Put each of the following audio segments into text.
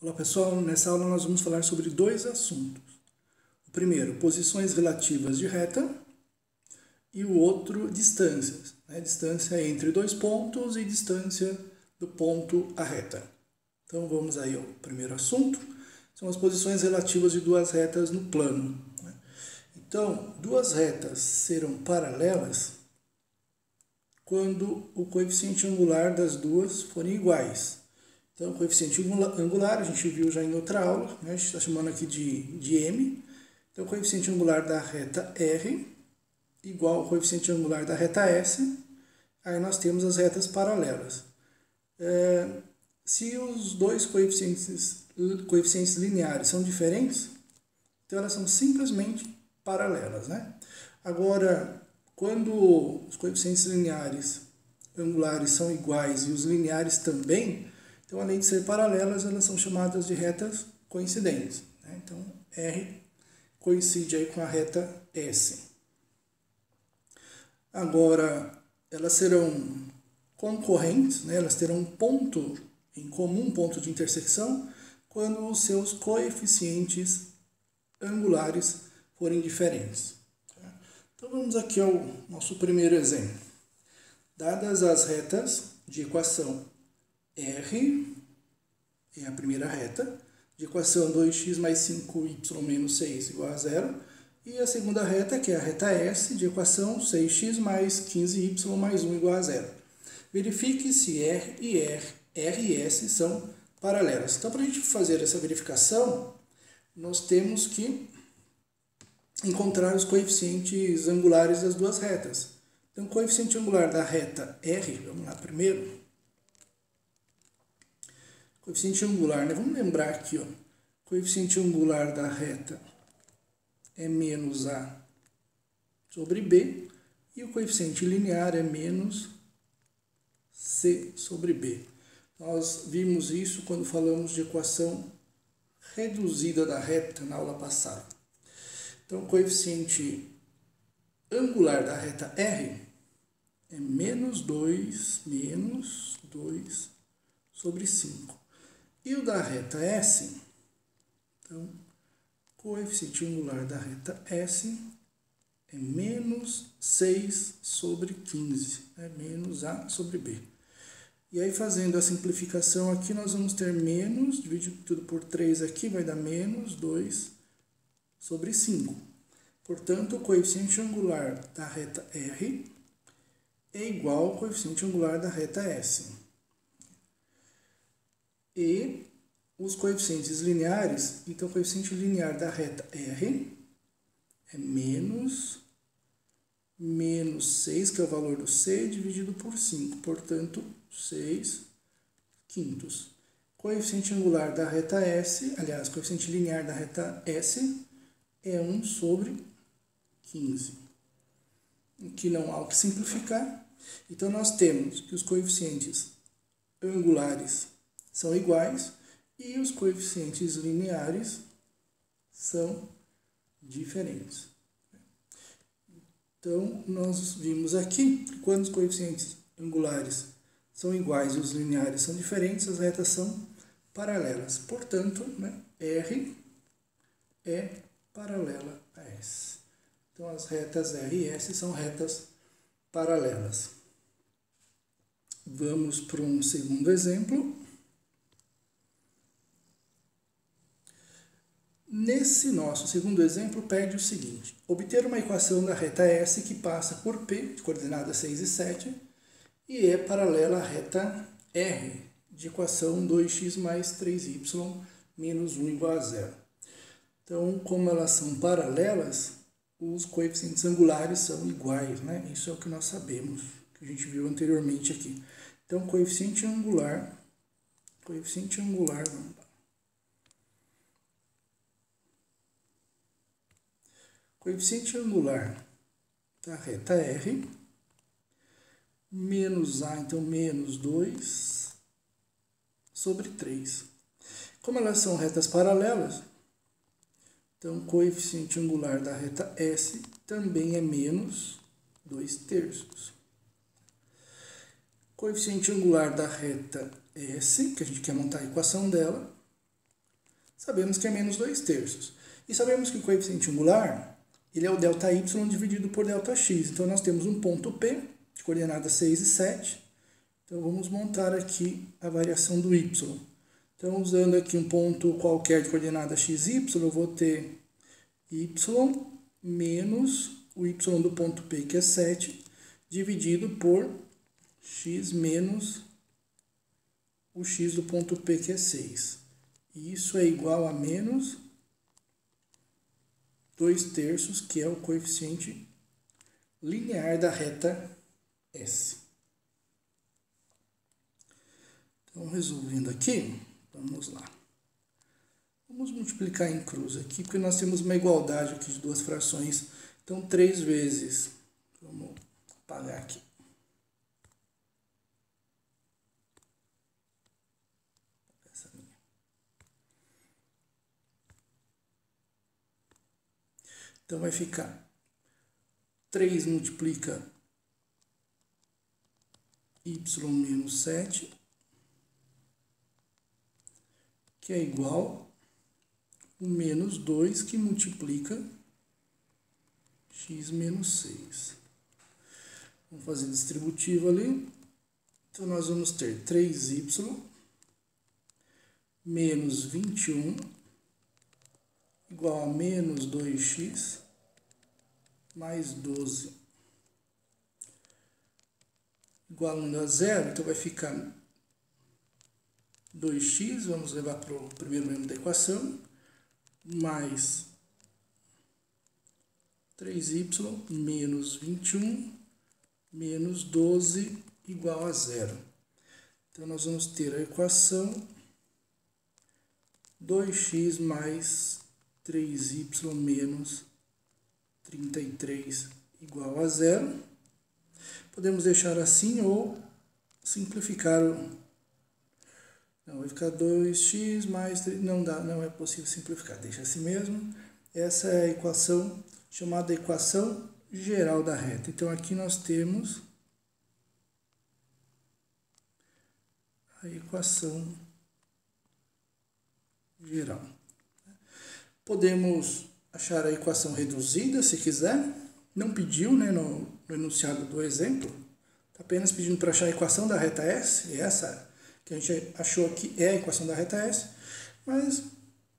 Olá pessoal, nessa aula nós vamos falar sobre dois assuntos. O primeiro, posições relativas de reta, e o outro, distâncias. Distância entre dois pontos e distância do ponto à reta. Então vamos aí ao primeiro assunto, são as posições relativas de duas retas no plano. Então, duas retas serão paralelas quando o coeficiente angular das duas forem iguais. Então, o coeficiente angular, a gente viu já em outra aula, a gente está chamando aqui de M. Então, o coeficiente angular da reta R igual ao coeficiente angular da reta S. Aí nós temos as retas paralelas. Se os dois coeficientes lineares são diferentes, então elas são simplesmente paralelas. Agora, quando os coeficientes angulares são iguais e os lineares também, então, além de ser paralelas, elas são chamadas de retas coincidentes. Então, R coincide aí com a reta S. Agora, elas serão concorrentes, elas terão um ponto em comum, ponto de intersecção, quando os seus coeficientes angulares forem diferentes. Então, vamos aqui ao nosso primeiro exemplo. Dadas as retas de equação R é a primeira reta, de equação 2x mais 5y menos 6 igual a 0, e a segunda reta, que é a reta S, de equação 6x mais 15y mais 1 igual a 0. Verifique se R e S são paralelas. Então, para a gente fazer essa verificação, nós temos que encontrar os coeficientes angulares das duas retas. Então, o coeficiente angular da reta R, vamos lá primeiro. Coeficiente angular, vamos lembrar aqui, coeficiente angular da reta é menos A sobre B, e o coeficiente linear é menos C sobre B. Nós vimos isso quando falamos de equação reduzida da reta na aula passada. Então, o coeficiente angular da reta R é menos 2 sobre 5. E o da reta S, então, coeficiente angular da reta S é menos 6 sobre 15, menos A sobre B. E aí, fazendo a simplificação aqui, nós vamos ter menos, dividido tudo por 3 aqui, vai dar menos 2 sobre 5. Portanto, o coeficiente angular da reta R é igual ao coeficiente angular da reta S. E os coeficientes lineares, então o coeficiente linear da reta R é menos 6, que é o valor do C, dividido por 5, portanto, 6 quintos. Coeficiente angular da reta S, aliás, coeficiente linear da reta S é 1 sobre 15. Aqui não há o que simplificar, então nós temos que os coeficientes angulares são iguais e os coeficientes lineares são diferentes. Então, nós vimos aqui que quando os coeficientes angulares são iguais e os lineares são diferentes, as retas são paralelas. Portanto, R é paralela a S. Então, as retas R e S são retas paralelas. Vamos para um segundo exemplo. Nesse nosso segundo exemplo, pede o seguinte: obter uma equação da reta S que passa por P, de coordenadas 6 e 7, e é paralela à reta R, de equação 2x mais 3y menos 1 igual a 0. Então, como elas são paralelas, os coeficientes angulares são iguais, Isso é o que nós sabemos, que a gente viu anteriormente aqui. Então, coeficiente angular, vamos lá. Coeficiente angular da reta R, menos A, então menos 2 sobre 3. Como elas são retas paralelas, então o coeficiente angular da reta S também é menos 2 terços. Coeficiente angular da reta S, que a gente quer montar a equação dela, sabemos que é menos 2/3. E sabemos que o coeficiente angular, ele é o ΔY dividido por ΔX. Então, nós temos um ponto P, de coordenadas 6 e 7. Então, vamos montar aqui a variação do Y. Então, usando aqui um ponto qualquer de coordenada XY, eu vou ter Y menos o Y do ponto P, que é 7, dividido por X menos o X do ponto P, que é 6. E isso é igual a menos 2/3, que é o coeficiente linear da reta S. Então, resolvendo aqui, vamos lá. Vamos multiplicar em cruz aqui, porque nós temos uma igualdade aqui de duas frações. Então, 3 vezes. Vamos apagar aqui. Essa minha. Então, vai ficar 3 multiplica y menos 7, que é igual o menos 2 que multiplica x menos 6. Vamos fazer distributivo ali. Então, nós vamos ter 3y menos 21 igual a menos 2x mais 12. Igualando a zero, então vai ficar 2x, vamos levar para o primeiro membro da equação, mais 3y menos 21 menos 12 igual a zero. Então, nós vamos ter a equação 2x mais 3y menos 33 igual a zero. Podemos deixar assim ou simplificar o... Não, vai ficar 2x mais 3... Não dá, não é possível simplificar. Deixa assim mesmo. Essa é a equação chamada equação geral da reta. Então, aqui nós temos a equação geral. Podemos achar a equação reduzida, se quiser. Não pediu, né, no enunciado do exemplo. Está apenas pedindo para achar a equação da reta S. E essa que a gente achou aqui é a equação da reta S. Mas,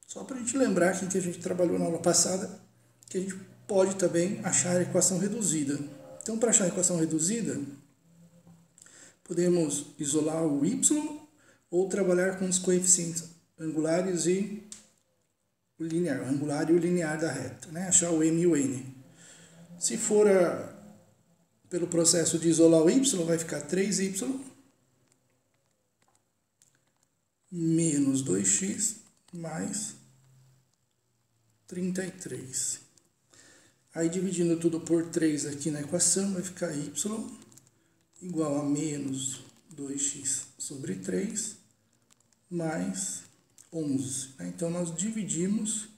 só para a gente lembrar aqui que a gente trabalhou na aula passada, que a gente pode também achar a equação reduzida. Então, para achar a equação reduzida, podemos isolar o y ou trabalhar com os coeficientes angulares e o linear, o angular e o linear da reta, né? Achar o m e o n. Se for pelo processo de isolar o y, vai ficar 3y menos 2x mais 33. Aí, dividindo tudo por 3 aqui na equação, vai ficar y igual a menos 2x sobre 3 mais 11. Então, nós dividimos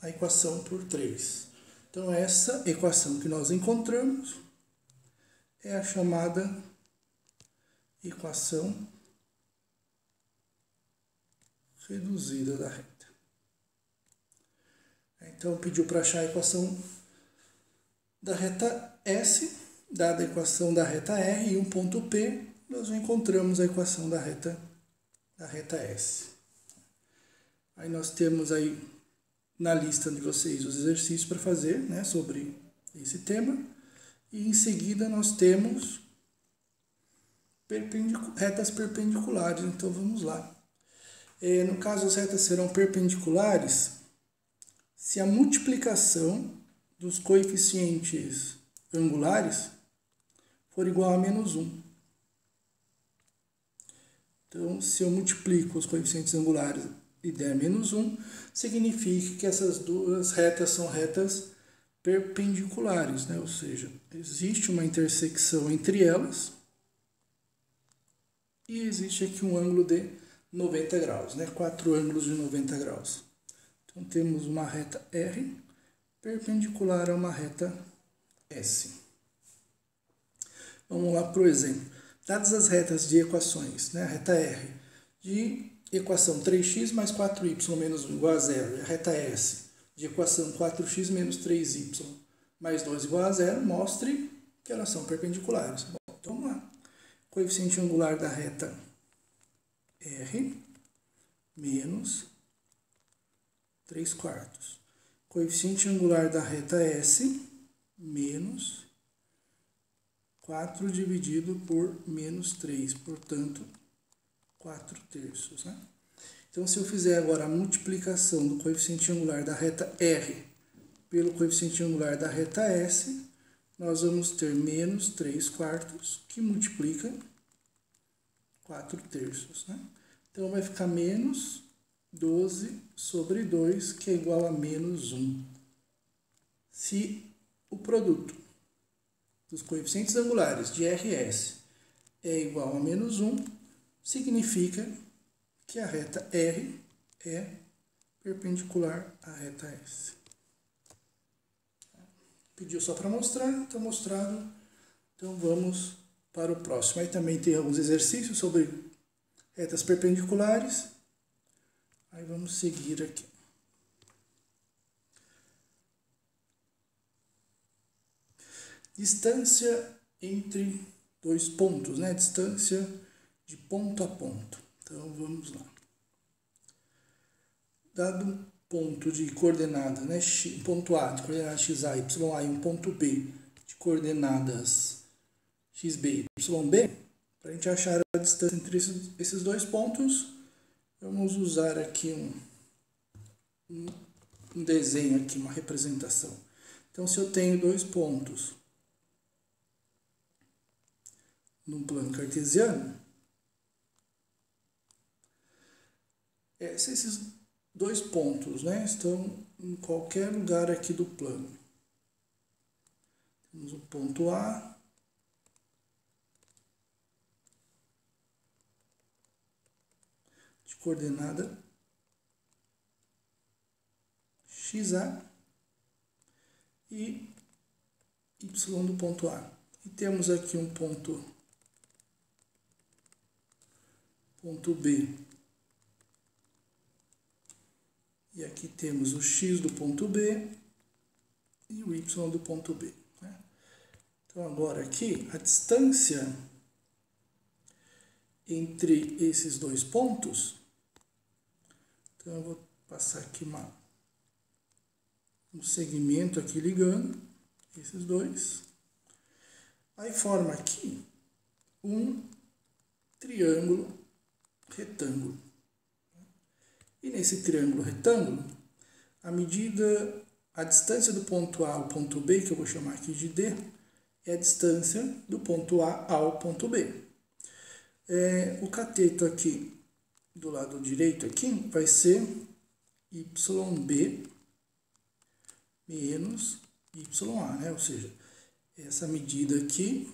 a equação por 3. Então, essa equação que nós encontramos é a chamada equação reduzida da reta. Então, pediu para achar a equação da reta S, dada a equação da reta R e um ponto P, nós já encontramos a equação da reta S. Aí nós temos aí na lista de vocês os exercícios para fazer, né, sobre esse tema. E em seguida nós temos retas perpendiculares. Então vamos lá. No caso, as retas serão perpendiculares se a multiplicação dos coeficientes angulares for igual a menos 1. Então, se eu multiplico os coeficientes angulares e der menos 1, significa que essas duas retas são retas perpendiculares, né? Ou seja, existe uma intersecção entre elas e existe aqui um ângulo de 90 graus, né? 4 ângulos de 90 graus. Então, temos uma reta R perpendicular a uma reta S. Vamos lá para o exemplo. dadas as retas de equações, né, a reta R, de equação 3x mais 4y menos 1 igual a 0, e a reta S, de equação 4x menos 3y mais 2 igual a 0, mostre que elas são perpendiculares. Bom, então vamos lá. Coeficiente angular da reta R menos 3/4. Coeficiente angular da reta S menos 4 dividido por menos 3, portanto, 4/3, né? Então, se eu fizer agora a multiplicação do coeficiente angular da reta R pelo coeficiente angular da reta S, nós vamos ter menos 3/4, que multiplica 4/3, né? Então, vai ficar menos 12 sobre 2, que é igual a menos 1. Se o produto dos coeficientes angulares de RS é igual a menos 1, significa que a reta R é perpendicular à reta S. Pediu só para mostrar, está mostrado. Então vamos para o próximo. Aí também tem alguns exercícios sobre retas perpendiculares. Aí vamos seguir aqui. Distância entre dois pontos, né? Distância de ponto a ponto. Então vamos lá. Dado um ponto de coordenada, né? Ponto A de coordenadas x, y, y, e um ponto B de coordenadas xb, yb, para a gente achar a distância entre esses dois pontos, vamos usar aqui um desenho, aqui, uma representação. Então, se eu tenho dois pontos num plano cartesiano, se esses dois pontos, né, estão em qualquer lugar aqui do plano. Temos o ponto A de coordenada xa e y do ponto A. E temos aqui um ponto B. E aqui temos o x do ponto B e o y do ponto B, né? Então, agora aqui, a distância entre esses dois pontos, então eu vou passar aqui um segmento aqui ligando esses dois. Aí forma aqui um triângulo retângulo. E nesse triângulo retângulo, a distância do ponto A ao ponto B, que eu vou chamar aqui de D, é a distância do ponto A ao ponto B. O cateto aqui do lado direito aqui vai ser YB menos YA, né? Ou seja, essa medida aqui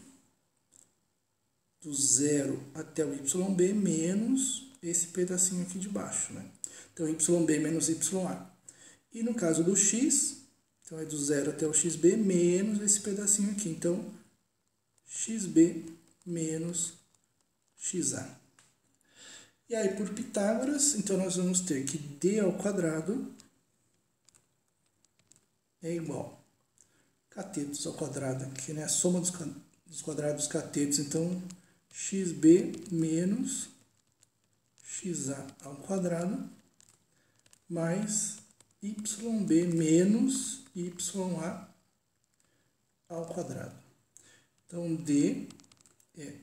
do 0 até o YB menos esse pedacinho aqui de baixo, né? Então, YB menos YA. E no caso do X, então é do 0 até o XB menos esse pedacinho aqui. Então, XB menos XA. E aí, por Pitágoras, então nós vamos ter que D ao quadrado é igual a catetos ao quadrado aqui, né? A soma dos quadrados dos catetos. Então, XB menos XA ao quadrado mais YB menos YA ao quadrado. Então, D é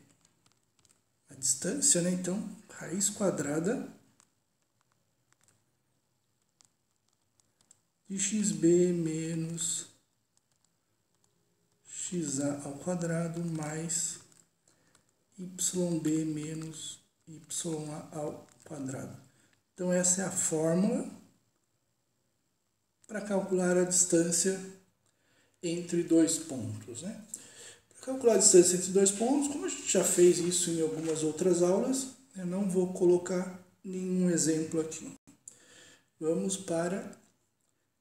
a distância, né? Então, raiz quadrada de XB menos XA ao quadrado mais YB menos YA ao quadrado. Então, essa é a fórmula para calcular a distância entre dois pontos, né? Para calcular a distância entre dois pontos, como a gente já fez isso em algumas outras aulas, eu não vou colocar nenhum exemplo aqui. Vamos para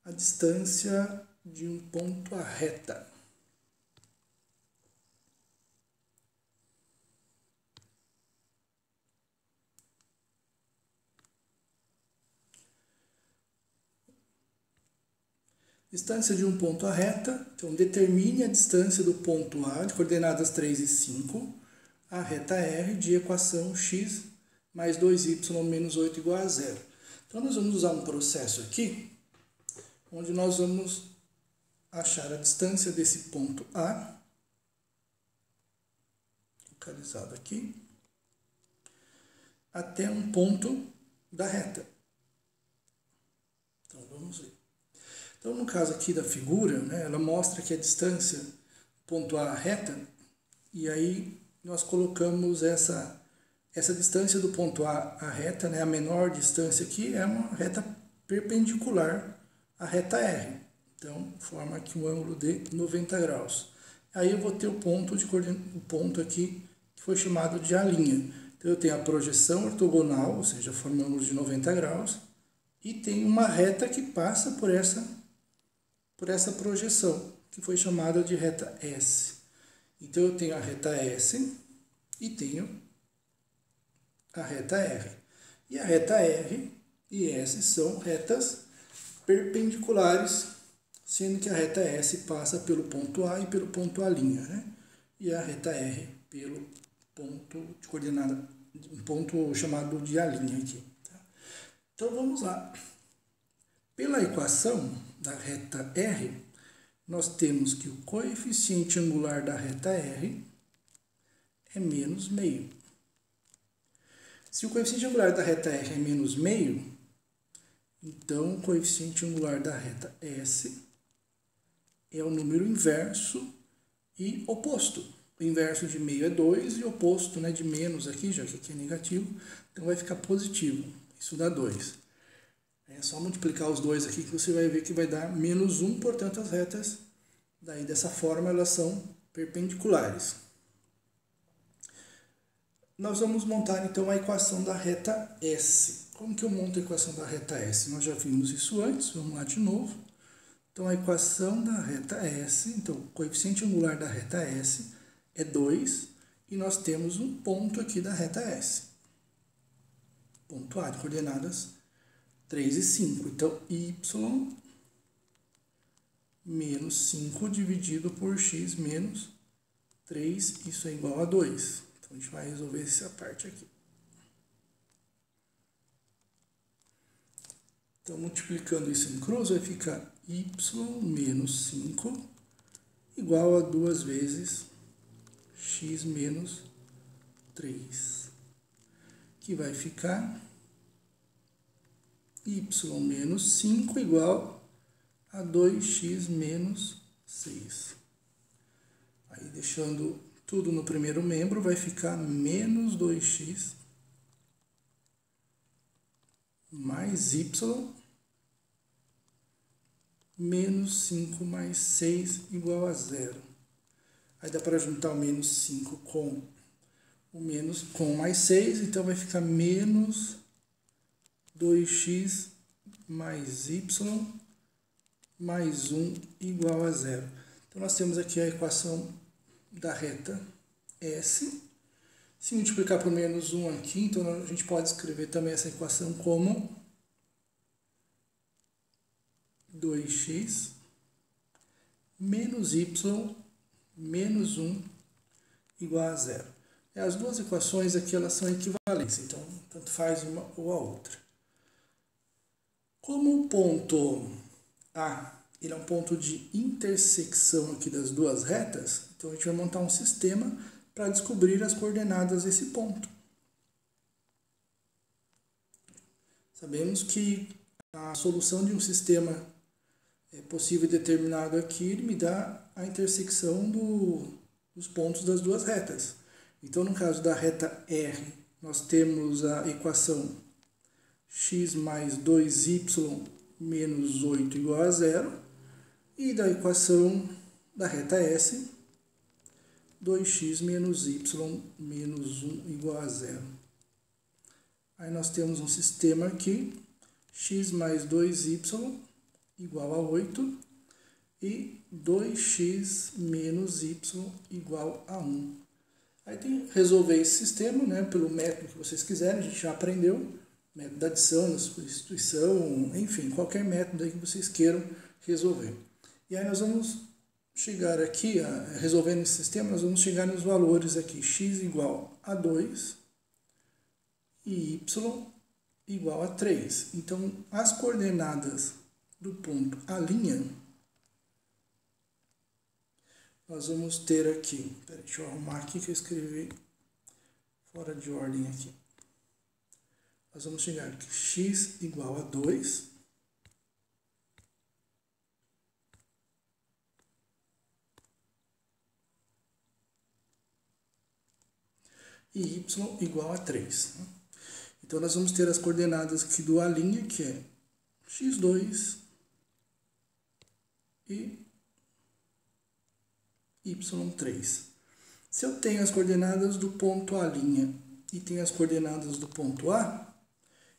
a distância de um ponto à reta. Distância de um ponto à reta, então determine a distância do ponto A, de coordenadas 3 e 5, à reta R de equação x mais 2y menos 8 igual a zero. Então nós vamos usar um processo aqui, onde nós vamos achar a distância desse ponto A, localizado aqui, até um ponto da reta. Então vamos ver. Então, no caso aqui da figura, né, ela mostra que a distância ponto A reta, e aí nós colocamos essa distância do ponto A à reta, né, a menor distância aqui é uma reta perpendicular à reta R. Então, forma aqui um ângulo de 90 graus. Aí eu vou ter o ponto aqui que foi chamado de A'. Então, eu tenho a projeção ortogonal, ou seja, forma um ângulo de 90 graus, e tem uma reta que passa por essa projeção, que foi chamada de reta S. Então, eu tenho a reta S e tenho a reta R. E a reta R e S são retas perpendiculares, sendo que a reta S passa pelo ponto A e pelo ponto A', né? E a reta R pelo ponto de coordenada, um ponto chamado de A' aqui. Tá? Então, vamos lá. Pela equação da reta R, nós temos que o coeficiente angular da reta R é menos meio. Se o coeficiente angular da reta R é menos meio, então o coeficiente angular da reta S é o número inverso e oposto. O inverso de meio é 2 e o oposto, né, de menos aqui, já que aqui é negativo, então vai ficar positivo. Isso dá 2. É só multiplicar os dois aqui que você vai ver que vai dar menos 1, portanto as retas, daí dessa forma, elas são perpendiculares. Nós vamos montar então a equação da reta S. Como que eu monto a equação da reta S? Nós já vimos isso antes, vamos lá de novo. Então a equação da reta S, então o coeficiente angular da reta S é 2 e nós temos um ponto aqui da reta S. Ponto A de coordenadas 3 e 5. Então, y menos 5 dividido por x menos 3, isso é igual a 2. Então, a gente vai resolver essa parte aqui. Então, multiplicando isso em cruz, vai ficar y menos 5 igual a 2 vezes x menos 3, que vai ficar y menos 5 igual a 2x menos 6. Aí, deixando tudo no primeiro membro, vai ficar menos 2x mais y menos 5 mais 6 igual a 0. Aí dá para juntar o menos 5 com o menos com mais 6, então vai ficar menos 2x mais y mais 1 igual a 0. Então, nós temos aqui a equação da reta S. Se multiplicar por menos 1 aqui, então a gente pode escrever também essa equação como 2x menos y menos 1 igual a 0. As duas equações aqui, elas são equivalentes, então tanto faz uma ou a outra. Como o ponto A ele é um ponto de intersecção aqui das duas retas, então a gente vai montar um sistema para descobrir as coordenadas desse ponto. Sabemos que a solução de um sistema possível e determinado aqui, ele me dá a intersecção dos pontos das duas retas. Então, no caso da reta R, nós temos a equação x mais 2y menos 8 igual a 0, e da equação da reta S, 2x menos y menos 1 igual a 0. Aí nós temos um sistema aqui, x mais 2y igual a 8 e 2x menos y igual a 1. Aí tem que resolver esse sistema, né, pelo método que vocês quiserem, a gente já aprendeu, método da adição, da substituição, enfim, qualquer método aí que vocês queiram resolver. E aí nós vamos chegar aqui, resolvendo esse sistema, nós vamos chegar nos valores aqui, x igual a 2 e y igual a 3. Então, as coordenadas do ponto A', nós vamos ter aqui, peraí, deixa eu arrumar aqui que eu escrevi fora de ordem aqui. Nós vamos chegar aqui, x igual a 2, e y igual a 3. Então, nós vamos ter as coordenadas aqui do A', que é x2 e y3. Se eu tenho as coordenadas do ponto A' e tenho as coordenadas do ponto A,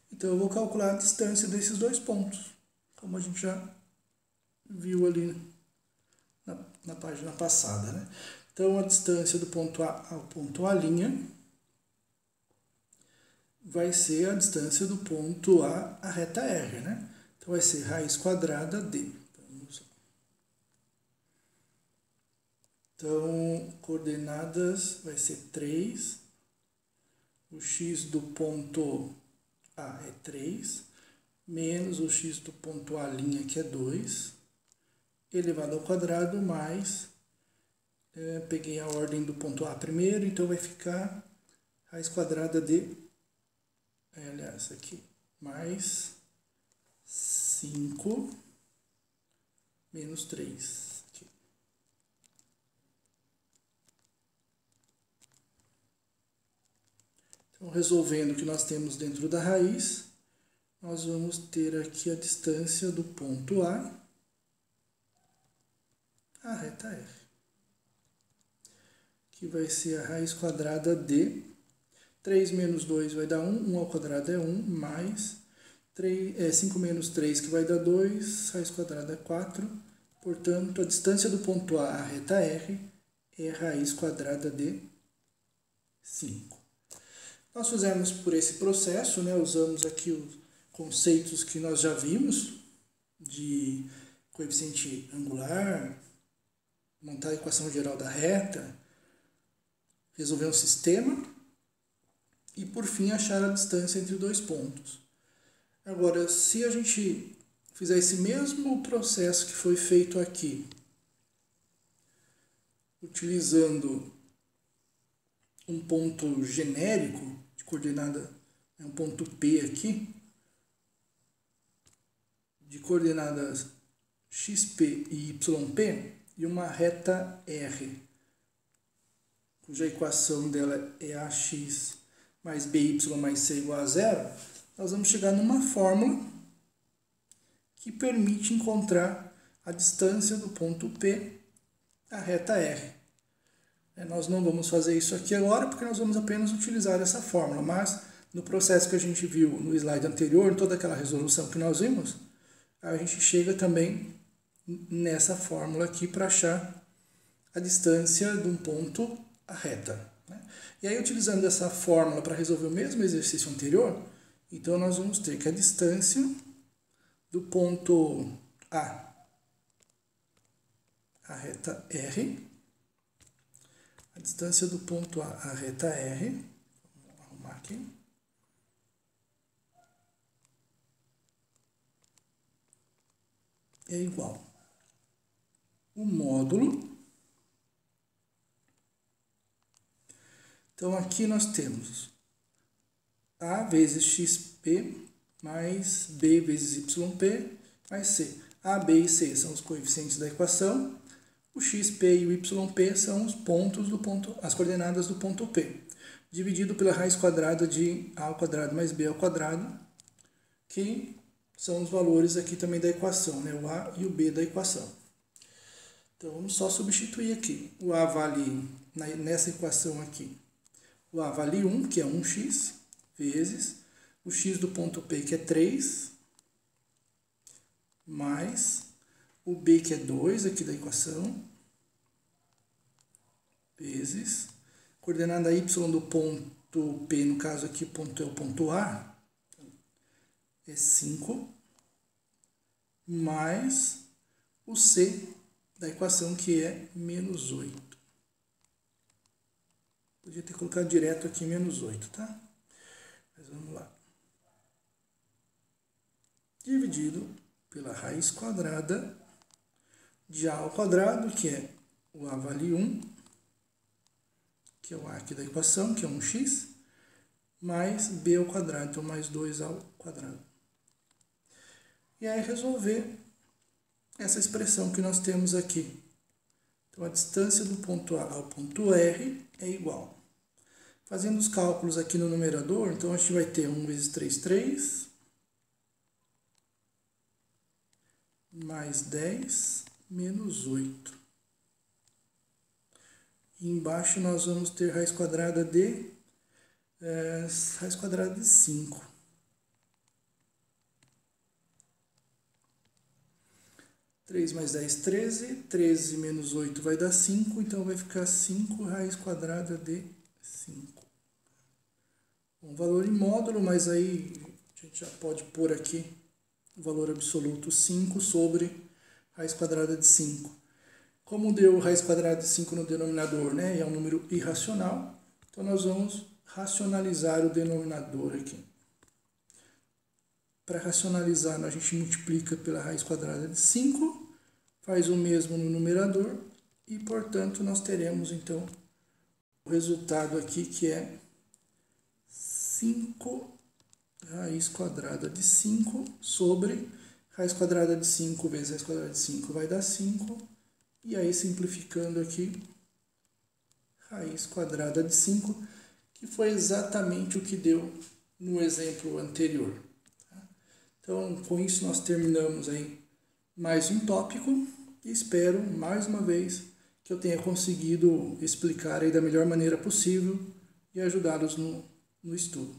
então eu vou calcular a distância desses dois pontos, como a gente já viu ali na página passada, né? Então, a distância do ponto A ao ponto A' vai ser a distância do ponto A à reta R, né? Então, vai ser raiz quadrada d. Então, coordenadas vai ser 3, o x do ponto A é 3, menos o x do ponto A', que é 2, elevado ao quadrado, mais, peguei a ordem do ponto A primeiro, então vai ficar raiz quadrada de, aliás, aqui, mais 5 menos 3. Então, resolvendo o que nós temos dentro da raiz, nós vamos ter aqui a distância do ponto A à reta R, que vai ser a raiz quadrada de 3 menos 2 vai dar 1, 1 ao quadrado é 1, mais 5 menos 3, que vai dar 2, raiz quadrada é 4. Portanto, a distância do ponto A à reta R é raiz quadrada de 5. Nós fizemos por esse processo, né, usamos aqui os conceitos que nós já vimos, de coeficiente angular, montar a equação geral da reta, resolver um sistema e, por fim, achar a distância entre dois pontos. Agora, se a gente fizer esse mesmo processo que foi feito aqui, utilizando um ponto genérico, coordenada, um ponto P aqui, de coordenadas xp e yp, e uma reta R, cuja equação dela é ax mais by mais c igual a 0, nós vamos chegar numa fórmula que permite encontrar a distância do ponto P à reta R. Nós não vamos fazer isso aqui agora, porque nós vamos apenas utilizar essa fórmula, mas no processo que a gente viu no slide anterior, toda aquela resolução que nós vimos, a gente chega também nessa fórmula aqui para achar a distância de um ponto à reta. E aí, utilizando essa fórmula para resolver o mesmo exercício anterior, então nós vamos ter que a distância do ponto A à reta R, a distância do ponto A à reta R, vamos arrumar aqui, é igual o módulo. Então, aqui nós temos A vezes xp mais B vezes yp mais C. A, B e C são os coeficientes da equação. O xp e o yp são os pontos do ponto, as coordenadas do ponto P, dividido pela raiz quadrada de a ao quadrado mais b ao quadrado, que são os valores aqui também da equação, né? O a e o b da equação. Então, vamos só substituir aqui. O a vale, nessa equação aqui, o a vale 1, que é 1x, vezes o x do ponto P, que é 3, mais o b, que é 2 aqui da equação, vezes coordenada y do ponto P, no caso aqui o ponto é o ponto A, é 5, mais o C da equação, que é menos 8. Podia ter colocado direto aqui menos 8, tá? Mas vamos lá. Dividido pela raiz quadrada de A ao quadrado, que é o A vale 1, que é o A aqui da equação, que é 1x, mais B ao quadrado, então mais 2 ao quadrado. E aí resolver essa expressão que nós temos aqui. Então a distância do ponto A ao ponto R é igual. Fazendo os cálculos aqui no numerador, então a gente vai ter 1 vezes 3, 3, mais 10, menos 8. E embaixo nós vamos ter raiz quadrada de 5. Três mais 10, 13. 13 menos 8 vai dar 5, então vai ficar 5 raiz quadrada de 5. Um valor em módulo, mas aí a gente já pode pôr aqui o valor absoluto 5 sobre raiz quadrada de 5. Como deu raiz quadrada de 5 no denominador, né, e é um número irracional, então nós vamos racionalizar o denominador aqui. Para racionalizar, a gente multiplica pela raiz quadrada de 5, faz o mesmo no numerador e, portanto, nós teremos, então, o resultado aqui que é 5 raiz quadrada de 5 sobre raiz quadrada de 5 vezes raiz quadrada de 5 vai dar 5. E aí, simplificando aqui, raiz quadrada de 5, que foi exatamente o que deu no exemplo anterior. Então, com isso, nós terminamos aí mais um tópico e espero, mais uma vez, que eu tenha conseguido explicar aí da melhor maneira possível e ajudá-los no estudo.